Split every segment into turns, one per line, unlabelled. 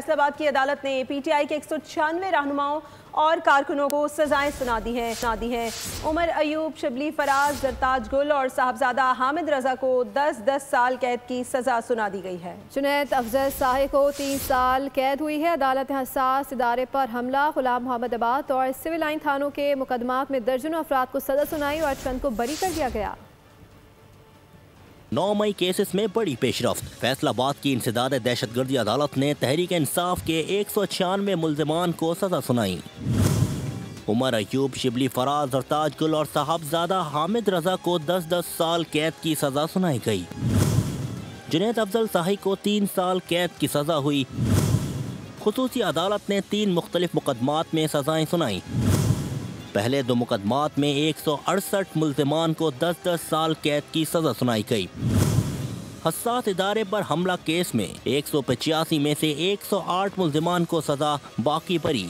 फैसलाबाद की अदालत ने पीटीआई के 196 रहनुमाओं और कारकुनों को सजाएं सुना दी हैं। उमर अयूब, शिबली फराज, जरताज गुल और साहबजादा हामिद रजा को 10-10 साल कैद की सजा सुना दी गई है।
जुनैद अफजल साहे को 3 साल कैद हुई है। अदालत ने हसास इदारे पर हमला, गुलाम मोहम्मद आबाद और सिविल लाइन थानों के मुकदमात में दर्जनों अफराद को सजा सुनाई और 8 को बरी कर दिया गया।
9 मई केसेस में बड़ी पेशरफ्त। फैसलाबाद की इंसदाद दहशतगर्दी अदालत ने तहरीक इंसाफ के 196 मुल्जिमान को सजा सुनाई। उमर अयूब, शिबली फराज, जरताज गुल और साहबजादा हामिद रजा को 10-10 साल कैद की सजा सुनाई गई। जुनैद अफजल साही को 3 साल कैद की सजा हुई। खुसूसी अदालत ने 3 मुख्तलिफ मुकदमात में सजाएं सुनाई। पहले 2 मुकदमात में 168 मुल्जिमान को 10-10 साल कैद की सजा सुनाई गई। हसास इदारे पर हमला केस में 185 में से 108 मुल्जिमान को सजा, बाकी बरी।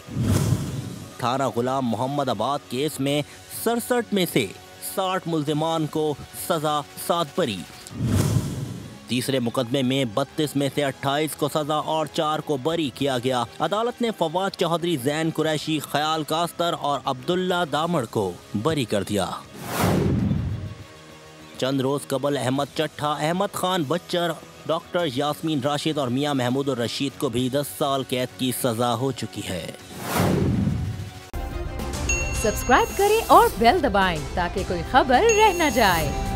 थाना गुलाम मोहम्मद आबाद केस में 67 में से 60 मुल्जिमान को सजा, 7 बरी। तीसरे मुकदमे में 32 में से 28 को सजा और 4 को बरी किया गया। अदालत ने फवाद चौधरी, जैन कुरैशी, ख्याल कास्तर और अब्दुल्ला दामड़ को बरी कर दिया। चंद रोज कबल अहमद चट्ठा, अहमद खान बच्चर, डॉक्टर यास्मीन राशिद और मियां महमूद रशीद को भी 10 साल कैद की सजा हो चुकी है।
सब्सक्राइब करें और बेल दबाएं ताकि कोई खबर रह न जाए।